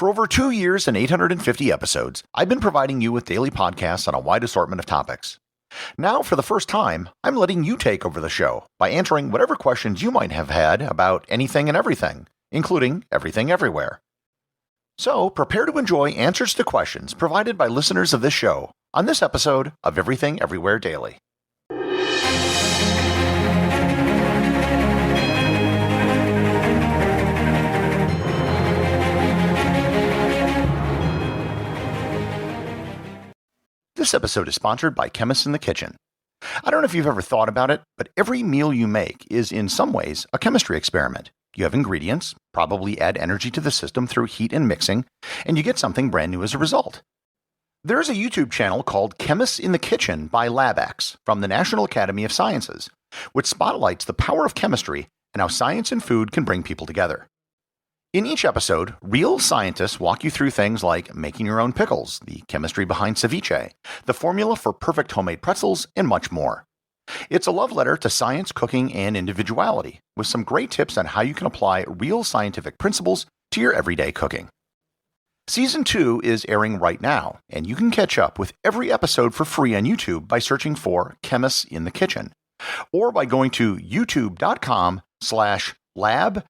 For over 2 years and 850 episodes, I've been providing you with daily podcasts on a wide assortment of topics. Now, for the first time, I'm letting you take over the show by answering whatever questions you might have had about anything and everything, including everything everywhere. So, prepare to enjoy answers to questions provided by listeners of this show on this episode of Everything Everywhere Daily. This episode is sponsored by Chemists in the Kitchen. I don't know if you've ever thought about it, but every meal you make is in some ways a chemistry experiment. You have ingredients, probably add energy to the system through heat and mixing, and you get something brand new as a result. There is a YouTube channel called Chemists in the Kitchen by LabX from the National Academy of Sciences, which spotlights the power of chemistry and how science and food can bring people together. In each episode, real scientists walk you through things like making your own pickles, the chemistry behind ceviche, the formula for perfect homemade pretzels, and much more. It's a love letter to science, cooking, and individuality, with some great tips on how you can apply real scientific principles to your everyday cooking. Season 2 is airing right now, and you can catch up with every episode for free on YouTube by searching for Chemists in the Kitchen, or by going to youtube.com/labxnas.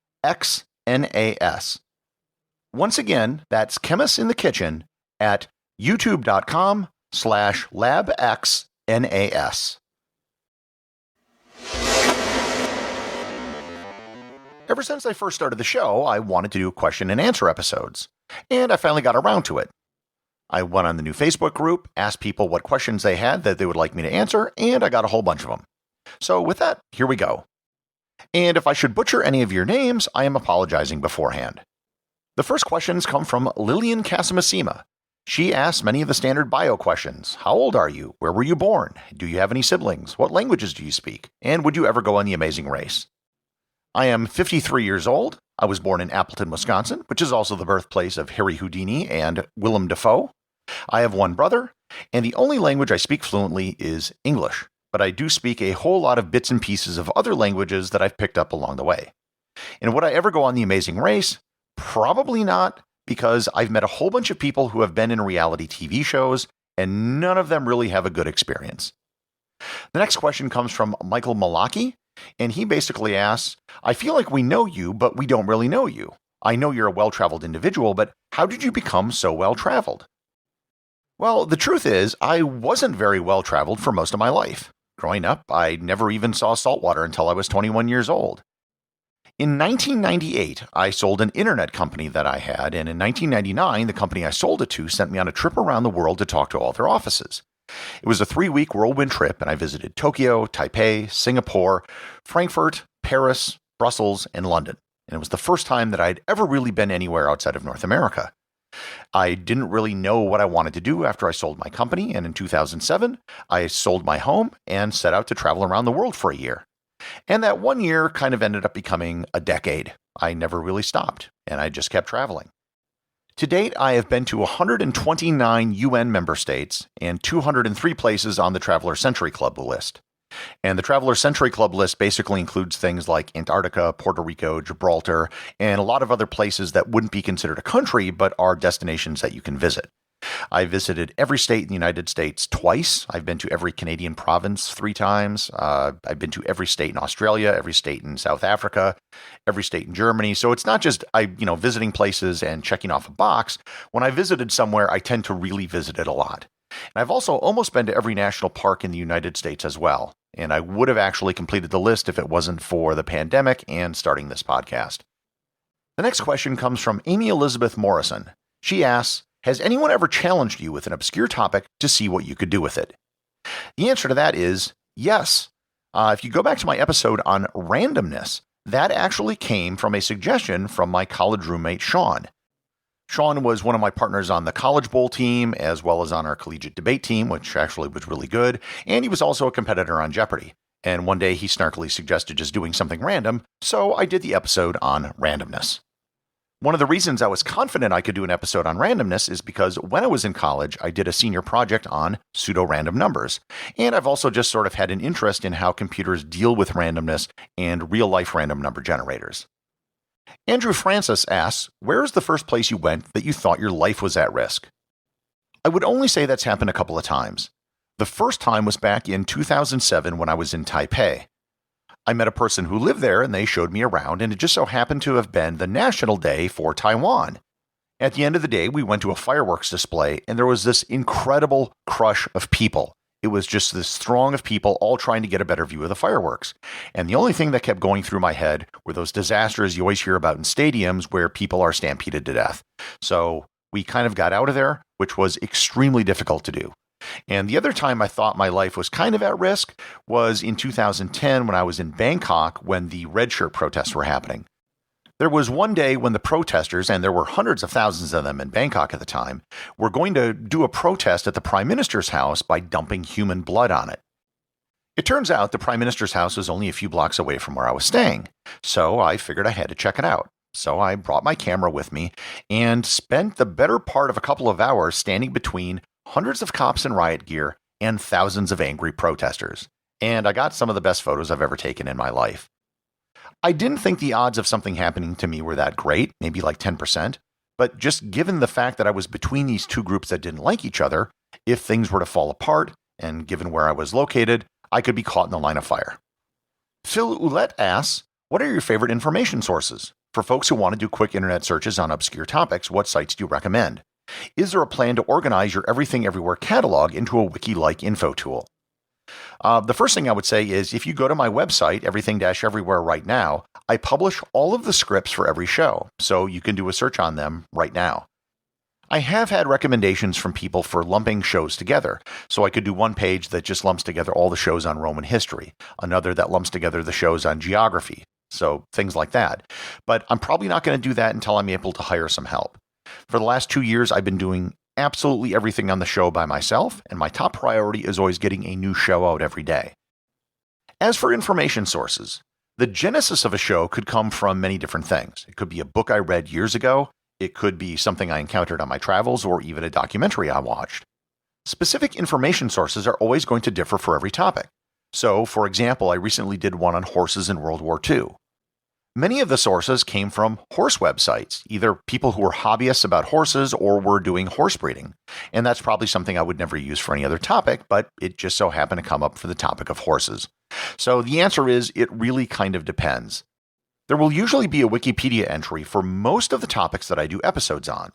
Once again, that's Chemists in the Kitchen at youtube.com/labxnas. Ever since I first started the show, I wanted to do question and answer episodes, and I finally got around to it. I went on the new Facebook group, asked people what questions they had that they would like me to answer, and I got a whole bunch of them. So with that, here we go. And if I should butcher any of your names, I am apologizing beforehand. The first questions come from Lillian Casamasima. She asks many of the standard bio questions. How old are you? Where were you born? Do you have any siblings? What languages do you speak? And would you ever go on The Amazing Race? I am 53 years old. I was born in Appleton, Wisconsin, which is also the birthplace of Harry Houdini and Willem Dafoe. I have one brother, and the only language I speak fluently is English. But I do speak a whole lot of bits and pieces of other languages that I've picked up along the way. And would I ever go on The Amazing Race? Probably not, because I've met a whole bunch of people who have been in reality TV shows, and none of them really have a good experience. The next question comes from Michael Malaki, and he basically asks, I feel like we know you, but we don't really know you. I know you're a well-traveled individual, but how did you become so well-traveled? Well, the truth is, I wasn't very well-traveled for most of my life. Growing up, I never even saw saltwater until I was 21 years old. In 1998, I sold an internet company that I had, and in 1999, the company I sold it to sent me on a trip around the world to talk to all their offices. It was a 3-week whirlwind trip, and I visited Tokyo, Taipei, Singapore, Frankfurt, Paris, Brussels, and London. And it was the first time that I'd ever really been anywhere outside of North America. I didn't really know what I wanted to do after I sold my company, and in 2007, I sold my home and set out to travel around the world for a year. And that 1 year kind of ended up becoming a decade. I never really stopped, and I just kept traveling. To date, I have been to 129 UN member states and 203 places on the Traveler Century Club list. And the Traveler Century Club list basically includes things like Antarctica, Puerto Rico, Gibraltar, and a lot of other places that wouldn't be considered a country, but are destinations that you can visit. I visited every state in the United States twice. I've been to every Canadian province 3 times. I've been to every state in Australia, every state in South Africa, every state in Germany. So it's not just visiting places and checking off a box. When I visited somewhere, I tend to really visit it a lot. And I've also almost been to every national park in the United States as well. And I would have actually completed the list if it wasn't for the pandemic and starting this podcast. The next question comes from Amy Elizabeth Morrison. She asks, has anyone ever challenged you with an obscure topic to see what you could do with it? The answer to that is yes. If you go back to my episode on randomness, that actually came from a suggestion from my college roommate, Sean. Sean was one of my partners on the College Bowl team, as well as on our collegiate debate team, which actually was really good, and he was also a competitor on Jeopardy! And one day he snarkily suggested just doing something random, so I did the episode on randomness. One of the reasons I was confident I could do an episode on randomness is because when I was in college, I did a senior project on pseudo-random numbers, and I've also just sort of had an interest in how computers deal with randomness and real-life random number generators. Andrew Francis asks, where is the first place you went that you thought your life was at risk? I would only say that's happened a couple of times. The first time was back in 2007 when I was in Taipei. I met a person who lived there and they showed me around, and it just so happened to have been the National Day for Taiwan. At the end of the day, we went to a fireworks display and there was this incredible crush of people. It was just this throng of people all trying to get a better view of the fireworks. And the only thing that kept going through my head were those disasters you always hear about in stadiums where people are stampeded to death. So we kind of got out of there, which was extremely difficult to do. And the other time I thought my life was kind of at risk was in 2010 when I was in Bangkok when the red shirt protests were happening. There was one day when the protesters, and there were hundreds of thousands of them in Bangkok at the time, were going to do a protest at the Prime Minister's house by dumping human blood on it. It turns out the Prime Minister's house was only a few blocks away from where I was staying, so I figured I had to check it out. So I brought my camera with me and spent the better part of a couple of hours standing between hundreds of cops in riot gear and thousands of angry protesters. And I got some of the best photos I've ever taken in my life. I didn't think the odds of something happening to me were that great, maybe like 10%, but just given the fact that I was between these two groups that didn't like each other, if things were to fall apart, and given where I was located, I could be caught in the line of fire. Phil Ouellette asks, what are your favorite information sources? For folks who want to do quick internet searches on obscure topics, what sites do you recommend? Is there a plan to organize your Everything Everywhere catalog into a wiki-like info tool? The first thing I would say is if you go to my website, Everything-Everywhere right now, I publish all of the scripts for every show, so you can do a search on them right now. I have had recommendations from people for lumping shows together, so I could do one page that just lumps together all the shows on Roman history, another that lumps together the shows on geography, so things like that. But I'm probably not going to do that until I'm able to hire some help. For the last 2 years, I've been doing absolutely everything on the show by myself, and my top priority is always getting a new show out every day. As for information sources, the genesis of a show could come from many different things. It could be a book I read years ago, it could be something I encountered on my travels, or even a documentary I watched. Specific information sources are always going to differ for every topic. So, for example, I recently did one on horses in World War II. Many of the sources came from horse websites, either people who were hobbyists about horses or were doing horse breeding. And that's probably something I would never use for any other topic, but it just so happened to come up for the topic of horses. So the answer is it really kind of depends. There will usually be a Wikipedia entry for most of the topics that I do episodes on.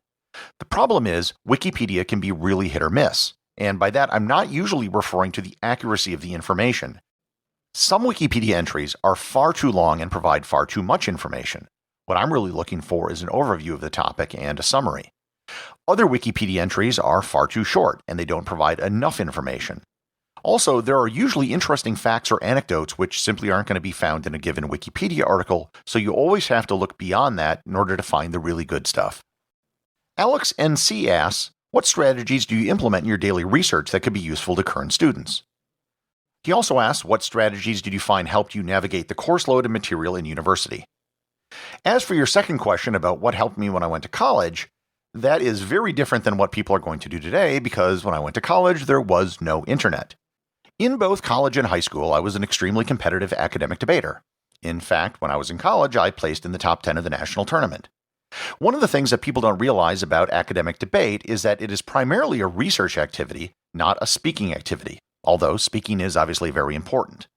The problem is Wikipedia can be really hit or miss. And by that, I'm not usually referring to the accuracy of the information. Some Wikipedia entries are far too long and provide far too much information. What I'm really looking for is an overview of the topic and a summary. Other Wikipedia entries are far too short and they don't provide enough information. Also, there are usually interesting facts or anecdotes which simply aren't going to be found in a given Wikipedia article, so you always have to look beyond that in order to find the really good stuff. Alex NC asks, what strategies do you implement in your daily research that could be useful to current students? He also asks, what strategies did you find helped you navigate the course load and material in university? As for your second question about what helped me when I went to college, that is very different than what people are going to do today because when I went to college, there was no internet. In both college and high school, I was an extremely competitive academic debater. In fact, when I was in college, I placed in the top 10 of the national tournament. One of the things that people don't realize about academic debate is that it is primarily a research activity, not a speaking activity. Although speaking is obviously very important.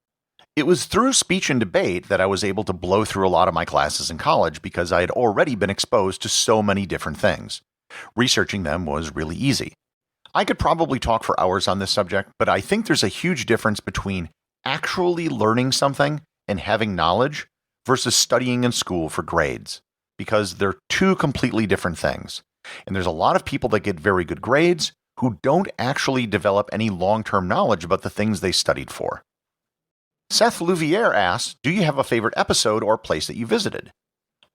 It was through speech and debate that I was able to blow through a lot of my classes in college because I had already been exposed to so many different things. Researching them was really easy. I could probably talk for hours on this subject, but I think there's a huge difference between actually learning something and having knowledge versus studying in school for grades, because they're two completely different things. And there's a lot of people that get very good grades who don't actually develop any long-term knowledge about the things they studied for. Seth Louviere asks, do you have a favorite episode or place that you visited?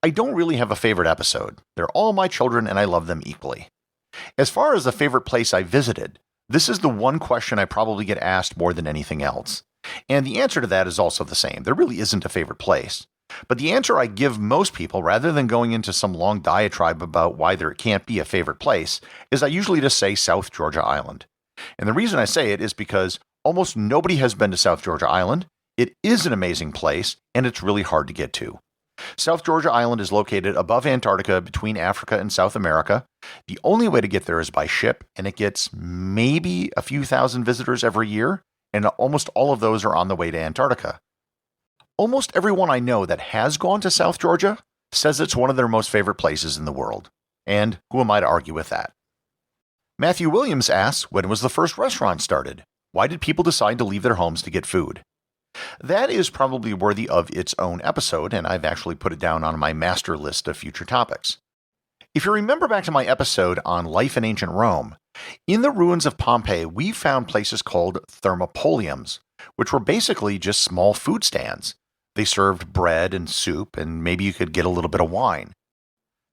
I don't really have a favorite episode. They're all my children and I love them equally. As far as the favorite place I visited, this is the one question I probably get asked more than anything else. And the answer to that is also the same. There really isn't a favorite place. But the answer I give most people, rather than going into some long diatribe about why there can't be a favorite place, is I usually just say South Georgia Island. And the reason I say it is because almost nobody has been to South Georgia Island. It is an amazing place, and it's really hard to get to. South Georgia Island is located above Antarctica between Africa and South America. The only way to get there is by ship, and it gets maybe a few thousand visitors every year, and almost all of those are on the way to Antarctica. Almost everyone I know that has gone to South Georgia says it's one of their most favorite places in the world. And who am I to argue with that? Matthew Williams asks, when was the first restaurant started? Why did people decide to leave their homes to get food? That is probably worthy of its own episode, and I've actually put it down on my master list of future topics. If you remember back to my episode on life in ancient Rome, in the ruins of Pompeii, we found places called thermopoliums, which were basically just small food stands. They served bread and soup, and maybe you could get a little bit of wine.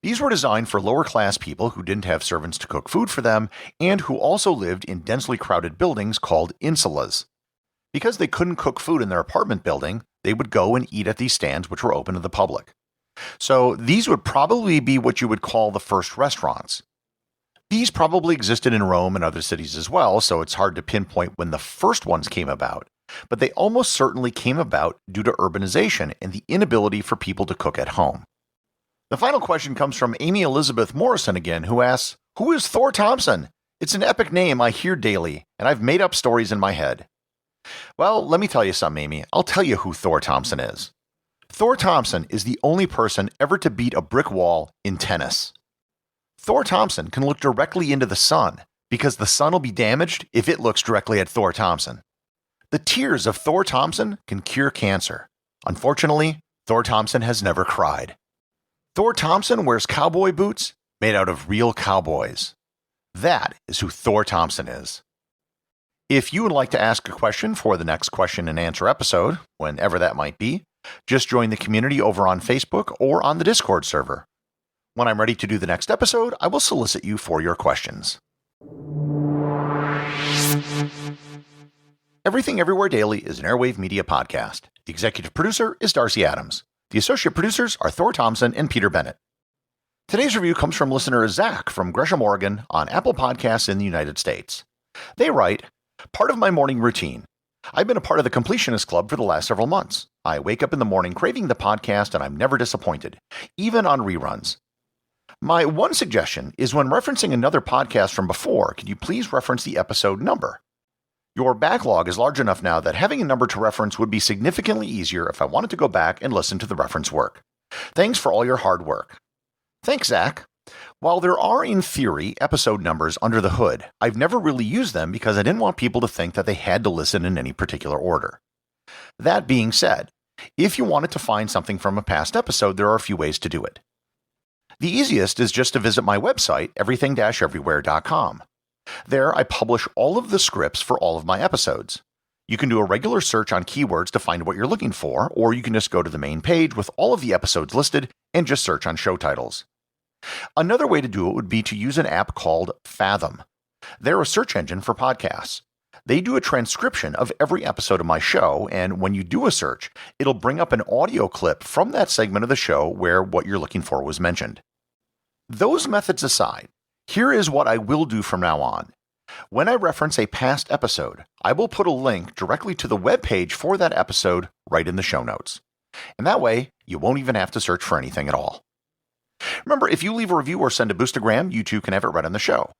These were designed for lower-class people who didn't have servants to cook food for them, and who also lived in densely crowded buildings called insulas. Because they couldn't cook food in their apartment building, they would go and eat at these stands which were open to the public. So these would probably be what you would call the first restaurants. These probably existed in Rome and other cities as well, so it's hard to pinpoint when the first ones came about, but they almost certainly came about due to urbanization and the inability for people to cook at home. The final question comes from Amy Elizabeth Morrison again, who asks, who is Thor Thomsen? It's an epic name I hear daily, and I've made up stories in my head. Well, let me tell you something, Amy. I'll tell you who Thor Thomsen is. Thor Thomsen is the only person ever to beat a brick wall in tennis. Thor Thomsen can look directly into the sun, because the sun will be damaged if it looks directly at Thor Thomsen. The tears of Thor Thomsen can cure cancer. Unfortunately, Thor Thomsen has never cried. Thor Thomsen wears cowboy boots made out of real cowboys. That is who Thor Thomsen is. If you would like to ask a question for the next question and answer episode, whenever that might be, just join the community over on Facebook or on the Discord server. When I'm ready to do the next episode, I will solicit you for your questions. Everything Everywhere Daily is an Airwave Media podcast. The executive producer is Darcy Adams. The associate producers are Thor Thomsen and Peter Bennett. Today's review comes from listener Zach from Gresham, Oregon, on Apple Podcasts in the United States. They write, part of my morning routine. I've been a part of the Completionist Club for the last several months. I wake up in the morning craving the podcast and I'm never disappointed, even on reruns. My one suggestion is when referencing another podcast from before, could you please reference the episode number? Your backlog is large enough now that having a number to reference would be significantly easier if I wanted to go back and listen to the reference work. Thanks for all your hard work. Thanks, Zach. While there are, in theory, episode numbers under the hood, I've never really used them because I didn't want people to think that they had to listen in any particular order. That being said, if you wanted to find something from a past episode, there are a few ways to do it. The easiest is just to visit my website, everything-everywhere.com. There, I publish all of the scripts for all of my episodes. You can do a regular search on keywords to find what you're looking for, or you can just go to the main page with all of the episodes listed and just search on show titles. Another way to do it would be to use an app called Fathom. They're a search engine for podcasts. They do a transcription of every episode of my show, and when you do a search, it'll bring up an audio clip from that segment of the show where what you're looking for was mentioned. Those methods aside, here is what I will do from now on. When I reference a past episode, I will put a link directly to the web page for that episode right in the show notes. And that way, you won't even have to search for anything at all. Remember, if you leave a review or send a boostagram, you too can have it read on the show.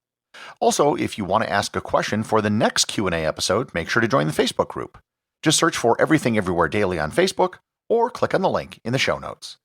Also, if you want to ask a question for the next Q&A episode, make sure to join the Facebook group. Just search for Everything Everywhere Daily on Facebook, or click on the link in the show notes.